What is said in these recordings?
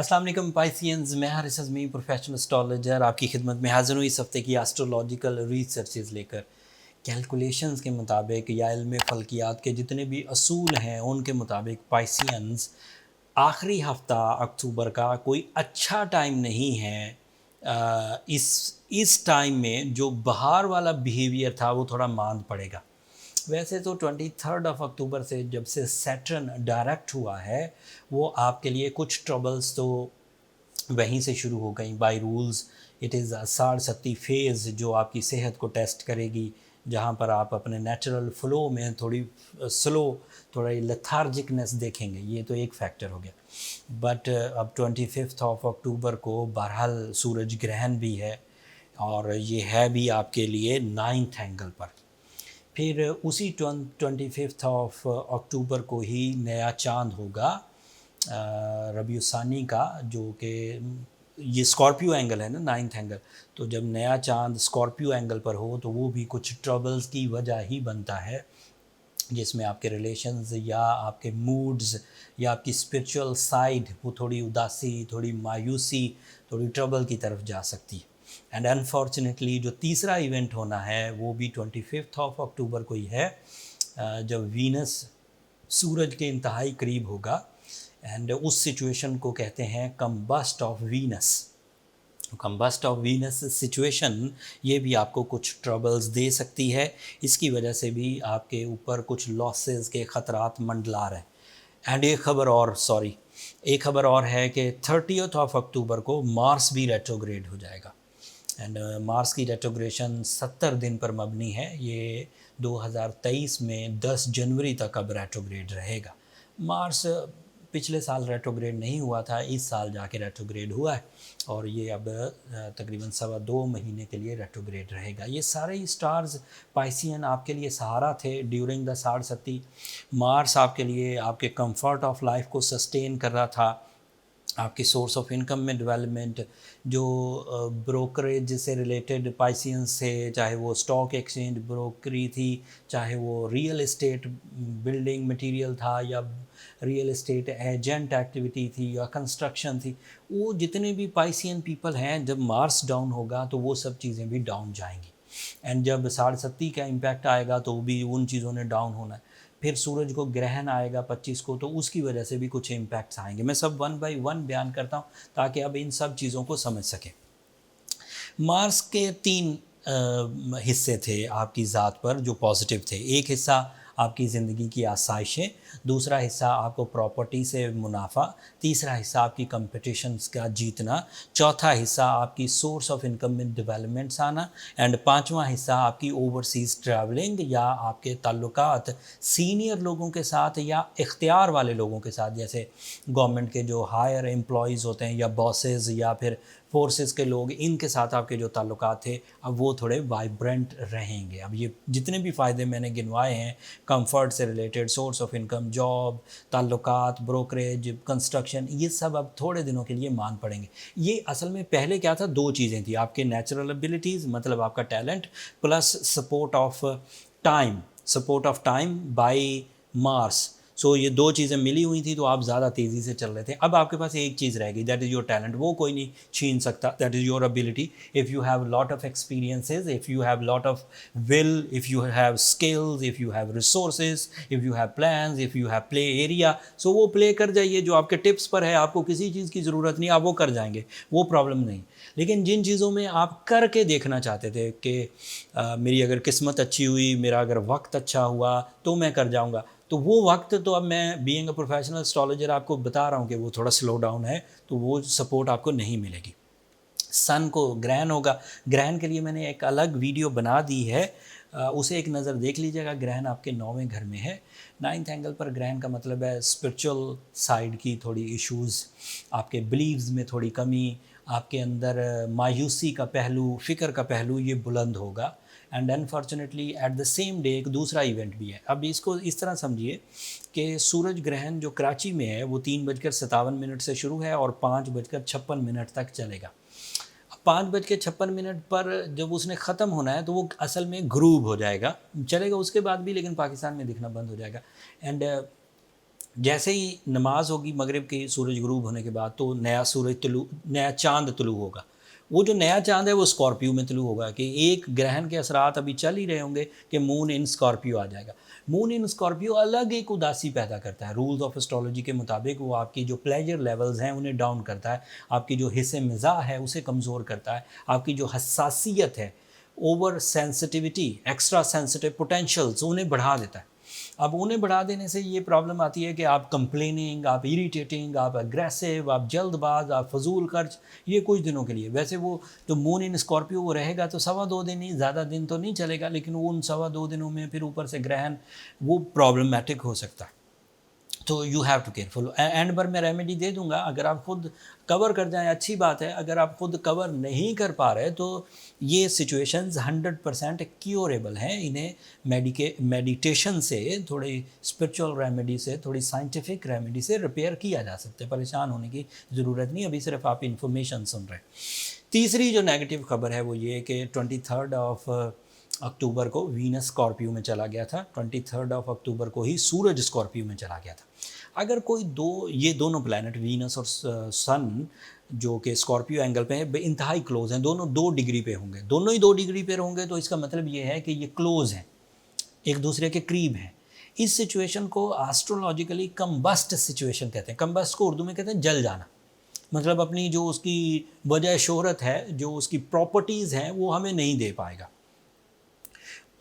अस्सलाम वालेकुम पाइसियंस, मैं हारिस अज़मी प्रोफेशनल एस्ट्रोलॉजर आपकी खिदमत में हाज़िर हूँ इस हफ्ते की एस्ट्रोलॉजिकल रिसर्चेज़ लेकर। कैलकुलेशंस के मुताबिक या इल्म फ़ल्कियात के जितने भी असूल हैं उनके मुताबिक पाइसियंस आखिरी हफ्ता अक्टूबर का कोई अच्छा टाइम नहीं है। इस टाइम में जो बाहर वाला बिहेवियर था वो थोड़ा मांद पड़ेगा। वैसे तो 23 अक्टूबर से जब से सैटर्न डायरेक्ट हुआ है वो आपके लिए कुछ ट्रबल्स तो वहीं से शुरू हो गई। बाय रूल्स इट इज़ साढ़ सत्ती फेज़ जो आपकी सेहत को टेस्ट करेगी, जहाँ पर आप अपने नेचुरल फ्लो में थोड़ी स्लो, थोड़ी लेथार्जिकनेस देखेंगे। ये तो एक फैक्टर हो गया। बट अब 25 अक्टूबर को बहरहाल सूरज ग्रहण भी है और ये है भी आपके लिए 9th एंगल पर। फिर उसी 25 अक्टूबर को ही नया चांद होगा रबीउ सानी का, जो कि ये स्कॉर्पियो एंगल है ना, 9th एंगल। तो जब नया चांद स्कॉर्पियो एंगल पर हो तो वो भी कुछ ट्रबल्स की वजह ही बनता है, जिसमें आपके रिलेशंस या आपके मूड्स या आपकी स्पिरिचुअल साइड वो थोड़ी उदासी, थोड़ी मायूसी, थोड़ी ट्रबल की तरफ जा सकती है। एंड अनफॉर्चुनेटली जो तीसरा इवेंट होना है वो भी 25 अक्टूबर को ही है, जब वीनस सूरज के इंतहाई करीब होगा। एंड उस सिचुएशन को कहते हैं combust of Venus. Combust of Venus situation ये भी आपको कुछ ट्रबल्स दे सकती है। इसकी वजह से भी आपके ऊपर कुछ लॉसेस के ख़तरात मंडला रहे हैं। एंड एक खबर और है कि 30 अक्टूबर को मार्स भी रेट्रोग्रेड हो जाएगा। एंड मार्स की रेट्रोग्रेशन 70 दिन पर मबनी है। ये 2023 में 10 जनवरी तक अब रेट्रोग्रेड रहेगा। मार्स पिछले साल रेट्रोग्रेड नहीं हुआ था, इस साल जाके रेट्रोग्रेड हुआ है और ये अब तकरीबन 2.25 महीने के लिए रेट्रोग्रेड रहेगा। ये सारे स्टार्स पाइसियन आपके लिए सहारा थे ड्यूरिंग द साढ़ सत्ती। मार्स आपके लिए आपके कंफर्ट ऑफ लाइफ को सस्टेन कर रहा था, आपकी सोर्स ऑफ इनकम में डेवलपमेंट, जो ब्रोकरेज से रिलेटेड पाइसियंस थे, चाहे वो स्टॉक एक्सचेंज ब्रोकरी थी, चाहे वो रियल एस्टेट बिल्डिंग मटेरियल था, या रियल एस्टेट एजेंट एक्टिविटी थी, या कंस्ट्रक्शन थी, वो जितने भी पाइसियन पीपल हैं, जब मार्स डाउन होगा तो वो सब चीज़ें भी डाउन जाएंगी। एंड जब साढ़ सत्ती का इम्पैक्ट आएगा तो भी उन चीज़ों ने डाउन होना है। फिर सूरज को ग्रहण आएगा 25 को, तो उसकी वजह से भी कुछ इम्पैक्ट्स आएंगे। मैं सब 1 बाय 1 बयान करता हूँ ताकि अब इन सब चीज़ों को समझ सकें। मार्स के 3 हिस्से थे आपकी ज़ात पर जो पॉजिटिव थे। एक हिस्सा आपकी ज़िंदगी की आसाइशें, दूसरा हिस्सा आपको प्रॉपर्टी से मुनाफा, तीसरा हिस्सा आपकी कंपटीशंस का जीतना, चौथा हिस्सा आपकी सोर्स ऑफ इनकम में डेवलपमेंट्स आना, एंड पांचवा हिस्सा आपकी ओवरसीज़ ट्रैवलिंग या आपके ताल्लुकात सीनियर लोगों के साथ या इख्तियार वाले लोगों के साथ, जैसे गवर्नमेंट के जो हायर एम्प्लॉयज़ होते हैं या बॉसेस या फिर फोर्सेस के लोग, इनके साथ आपके जो ताल्लुकात थे अब वो थोड़े वाइब्रेंट रहेंगे। अब ये जितने भी फ़ायदे मैंने गिनवाए हैं, कंफर्ट से related, source of income, job, ताल्लुकात, ब्रोकरेज, कंस्ट्रक्शन, ये सब अब थोड़े दिनों के लिए मान पड़ेंगे। ये असल में पहले क्या था, 2 चीज़ें थी, आपके नेचुरल एबिलिटीज़ मतलब आपका talent, plus support of time by mars. So ये 2 चीज़ें मिली हुई थी तो आप ज़्यादा तेज़ी से चल रहे थे। अब आपके पास एक चीज़ रहेगी, दैट इज़ योर टैलेंट। वो कोई नहीं छीन सकता, that is your ability. If you have lot of experiences, if you have lot of will, if you have skills, if you have resources, if you have plans, if you have play area, so वो play कर जाइए। जो आपके tips पर है, आपको किसी चीज़ की ज़रूरत नहीं, आप वो कर जाएंगे, वो प्रॉब्लम नहीं। लेकिन जिन चीज़ों में आप करके देखना चाहते थे कि मेरी अगर किस्मत अच्छी हुई, मेरा अगर वक्त अच्छा हुआ तो मैं कर जाऊँगा, तो वो वक्त तो अब मैं बीइंग अ प्रोफेशनल एस्ट्रोलॉजर आपको बता रहा हूँ कि वो थोड़ा स्लो डाउन है, तो वो सपोर्ट आपको नहीं मिलेगी। सन को ग्रहण होगा, ग्रहण के लिए मैंने एक अलग वीडियो बना दी है, उसे एक नज़र देख लीजिएगा। ग्रहण आपके 9वें घर में है। 9th एंगल पर ग्रहण का मतलब है स्पिरिचुअल साइड की थोड़ी इश्यूज़, आपके बिलीव्स में थोड़ी कमी, आपके अंदर मायूसी का पहलू, फ़िक्र का पहलू ये बुलंद होगा। And unfortunately at the same day एक दूसरा इवेंट भी है। अब इसको इस तरह समझिए कि सूरज ग्रहण जो कराची में है वो 3:57 से शुरू है और 5:56 तक चलेगा। 5:56 पर जब उसने ख़त्म होना है तो वो असल में ग्रूब हो जाएगा, चलेगा उसके बाद भी, लेकिन पाकिस्तान में दिखना बंद हो जाएगा। एंड जैसे ही नमाज होगी मगरिब के सूरज गुरूब होने के बाद, तो नया चांद तुलू होगा। वो जो नया चांद है वो स्कॉर्पियो में तुलू होगा, कि एक ग्रहण के असरात अभी चल ही रहे होंगे कि मून इन स्कॉर्पियो आ जाएगा। मून इन स्कॉर्पियो अलग एक उदासी पैदा करता है। रूल्स ऑफ एस्ट्रोलॉजी के मुताबिक वो आपकी जो प्लेजर लेवल्स हैं उन्हें डाउन करता है, आपकी जो हिस्से मिजाज है उसे कमज़ोर करता है, आपकी जो हसासियत है, over sensitivity, extra sensitive potentials उन्हें बढ़ा देता है। अब उन्हें बढ़ा देने से ये प्रॉब्लम आती है कि आप कंप्लेनिंग, आप इरिटेटिंग, आप अग्रेसिव, आप जल्दबाज, आप फजूल खर्च, ये कुछ दिनों के लिए। वैसे वो जो मून इन स्कॉर्पियो वो रहेगा तो 2.25 दिन ही, ज़्यादा दिन तो नहीं चलेगा, लेकिन वो उन 2.25 दिनों में फिर ऊपर से ग्रहण वो प्रॉब्लमेटिक हो सकता है। तो you have to careful. And पर मैं रेमेडी दे दूंगा, अगर आप खुद कवर कर जाएं अच्छी बात है, अगर आप खुद कवर नहीं कर पा रहे तो ये सिचुएशंस 100% क्योरेबल हैं। इन्हें मेडिटेशन से, थोड़ी स्पिरिचुअल रेमेडी से, थोड़ी साइंटिफिक रेमेडी से रिपेयर किया जा सकता है। परेशान होने की ज़रूरत नहीं, अभी सिर्फ आप इन्फॉर्मेशन सुन रहे हैं। तीसरी जो नेगेटिव खबर है वो ये कि 23 अक्टूबर को वीनस स्कॉर्पियो में चला गया था, 23 अक्टूबर को ही सूरज स्कॉर्पियो में चला गया था। अगर कोई ये दोनों प्लैनेट वीनस और सन जो कि स्कॉर्पियो एंगल पे हैं, इंतहाई क्लोज हैं, दोनों 2 डिग्री पे होंगे, दोनों ही 2 डिग्री पे होंगे, तो इसका मतलब ये है कि ये क्लोज हैं, एक दूसरे के करीब हैं। इस सिचुएशन को एस्ट्रोलॉजिकली कम्बस्ट सिचुएशन कहते हैं। कम्बस्ट को उर्दू में कहते हैं जल जाना। मतलब अपनी जो उसकी वजह शोहरत है, जो उसकी प्रॉपर्टीज़ हैं, वो हमें नहीं दे पाएगा।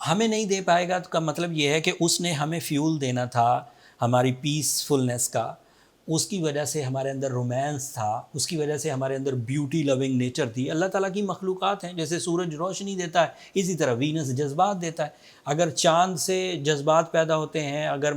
हमें नहीं दे पाएगा तो का मतलब ये है कि उसने हमें फ्यूल देना था हमारी पीसफुलनेस का, उसकी वजह से हमारे अंदर रोमांस था, उसकी वजह से हमारे अंदर ब्यूटी लविंग नेचर थी। अल्लाह ताला की मखलूक़ात हैं, जैसे सूरज रोशनी देता है इसी तरह वीनस जज्बात देता है। अगर चांद से जज्बात पैदा होते हैं, अगर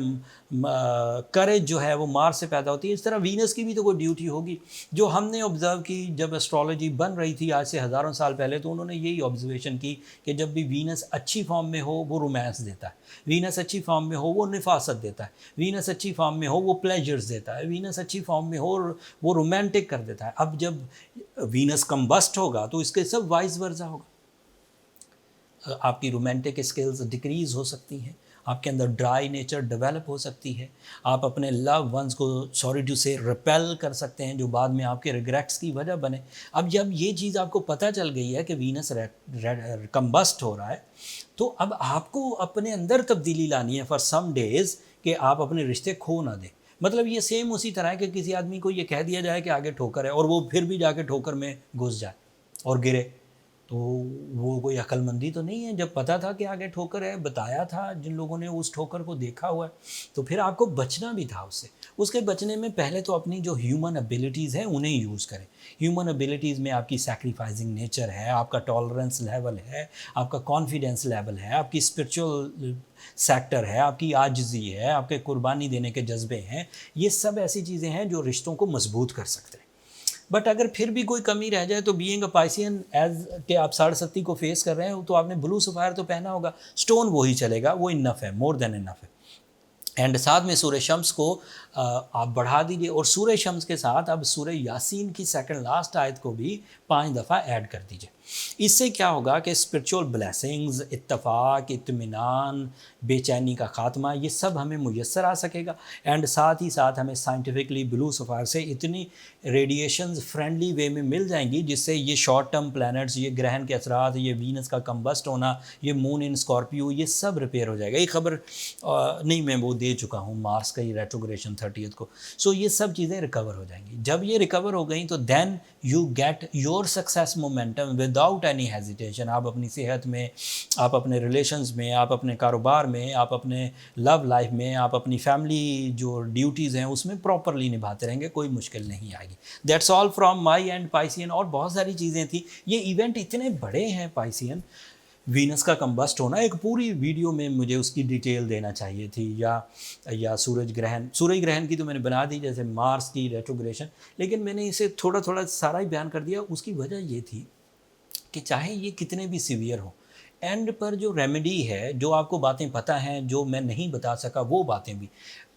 करेज जो है वो मार्स से पैदा होती है, इस तरह वीनस की भी तो कोई ड्यूटी होगी। जो हमने ऑब्ज़र्व की जब एस्ट्रोलॉजी बन रही थी आज से हज़ारों साल पहले, तो उन्होंने यही ऑब्जर्वेशन की कि जब भी वीनस अच्छी फॉर्म में हो वो रोमांस देता है, वीनस अच्छी फॉर्म में हो वो निफासत देता है, वीनस अच्छी फॉर्म में हो वो प्लेजर्स देता है, वीनस अच्छी फॉर्म में हो वो रोमांटिक कर देता है। अब जब वीनस कम्बस्ट होगा तो इसके सब वाइस वर्सा होगा। आपकी रोमांटिक स्किल्स डिक्रीज़ हो सकती हैं, आपके अंदर ड्राई नेचर डेवलप हो सकती है, आप अपने लव वंस को सॉरी टू से रिपेल कर सकते हैं, जो बाद में आपके रिग्रेट्स की वजह बने। अब जब ये चीज़ आपको पता चल गई है कि वीनस कम्बस्ट हो रहा है, तो अब आपको अपने अंदर तब्दीली लानी है फॉर सम डेज़, कि आप अपने रिश्ते खो ना दें। मतलब ये सेम उसी तरह है कि किसी आदमी को ये कह दिया जाए कि आगे ठोकर है, और वो फिर भी जाके ठोकर में घुस जाए और गिरे, तो वो कोई अक्लमंदी तो नहीं है। जब पता था कि आगे ठोकर है, बताया था जिन लोगों ने उस ठोकर को देखा हुआ है, तो फिर आपको बचना भी था उससे। उसके बचने में पहले तो अपनी जो ह्यूमन एबिलिटीज़ हैं उन्हें यूज़ करें। ह्यूमन एबिलिटीज़ में आपकी सैक्रिफाइसिंग नेचर है, आपका टॉलरेंस लेवल है, आपका कॉन्फिडेंस लेवल है, आपकी स्पिरिचुअल सेक्टर है, आपकी आजिज़ी है, आपके कुर्बानी देने के जज्बे हैं। ये सब ऐसी चीज़ें हैं जो रिश्तों को मजबूत कर सकते हैं। बट अगर फिर भी कोई कमी रह जाए तो बीइंग अ पाइसियन, एज के आप 7.5 को फेस कर रहे हैं, तो आपने ब्लू सफ़ायर तो पहना होगा, स्टोन वही चलेगा, वो इनफ है, मोर देन इनफ है। एंड साथ में सूरह शम्स को आप बढ़ा दीजिए, और सूरह शम्स के साथ अब सूरह यासीन की सेकंड लास्ट आयत को भी 5 दफ़ा ऐड कर दीजिए। इससे क्या होगा कि स्पिरिचुअल ब्लेसिंग्स, इत्तफाक, इत्मीनान, बेचैनी का खात्मा, ये सब हमें मुयस्सर आ सकेगा। एंड साथ ही साथ हमें साइंटिफिकली ब्लू सफ़ायर से इतनी रेडिएशंस फ्रेंडली वे में मिल जाएंगी जिससे ये शॉर्ट टर्म प्लैनेट्स, ये ग्रहण के असरात, ये वीनस का कम्बस्ट होना, ये मून इन स्कॉर्पियो, ये सब रिपेयर हो जाएगा। ये खबर नहीं, मैं वो दे चुका हूँ, मार्स का ही रेट्रोग्रेशन 30 को। सो ये सब चीज़ें रिकवर हो जाएंगी। जब ये रिकवर हो गई तो then you get your success momentum without any hesitation. आप अपनी सेहत में, आप अपने रिलेशंस में, आप अपने कारोबार में, आप अपने लव लाइफ में, आप अपनी फैमिली जो ड्यूटीज़ हैं उसमें प्रॉपरली निभाते रहेंगे, कोई मुश्किल नहीं आएगी। That's all from my and Piscean. और बहुत सारी चीज़ें थी, ये इवेंट इतने बड़े हैं पाइसियन, वीनस का कम्बस्ट होना, एक पूरी वीडियो में मुझे उसकी डिटेल देना चाहिए थी, या सूरज ग्रहण की तो मैंने बना दी, जैसे मार्स की रेट्रोग्रेशन, लेकिन मैंने इसे थोड़ा थोड़ा सारा ही बयान कर दिया। उसकी वजह ये थी कि चाहे ये कितने भी सीवियर हो, एंड पर जो रेमेडी है, जो आपको बातें पता हैं, जो मैं नहीं बता सका वो बातें भी,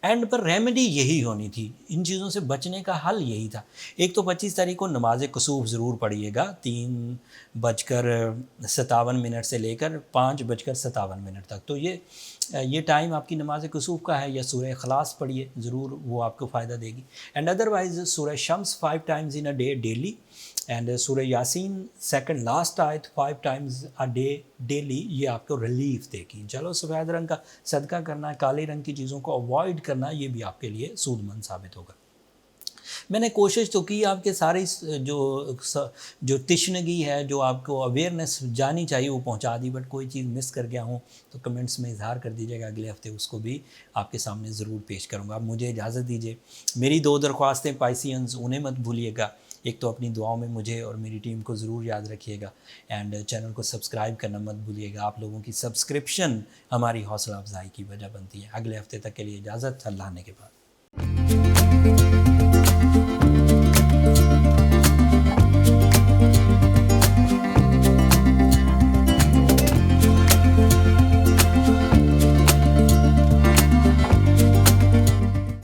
एंड पर रेमेडी यही होनी थी। इन चीज़ों से बचने का हल यही था। एक तो 25 तारीख को नमाज कुसूफ ज़रूर पढ़िएगा, 3:57 से लेकर 5:57 तक। तो ये ये टाइम आपकी नमाज कुसूफ का है, या सूरह इखलास पढ़िए, ज़रूर वो आपको फ़ायदा देगी। एंड अदरवाइज़ सूरह Shams 5 times in a day daily, and सूरह यासीन सेकंड लास्ट आयत 5 टाइम्स अ डे डेली, ये आपको रिलीफ देगी। चलो, सफ़ेद रंग का सदका करना, काले रंग की चीज़ों को अवॉइड करना, ये भी आपके लिए सूदमंद साबित होगा। मैंने कोशिश तो की आपके सारे जो तिश्नगी है, जो आपको अवेयरनेस जानी चाहिए, वो पहुंचा दी, बट कोई चीज़ मिस कर गया हूँ तो कमेंट्स में इजहार कर दीजिएगा, अगले हफ्ते उसको भी आपके सामने ज़रूर पेश करूँगा। आप मुझे इजाज़त दीजिए। मेरी 2 दरख्वास्तें पाइसियंस, उन्हें मत भूलिएगा। एक तो अपनी दुआओं में मुझे और मेरी टीम को ज़रूर याद रखिएगा, एंड चैनल को सब्सक्राइब करना मत भूलिएगा। आप लोगों की सब्सक्रिप्शन हमारी हौसला अफजाई की वजह बनती है। अगले हफ्ते तक के लिए इजाज़त, अल्लाह ने के बाद।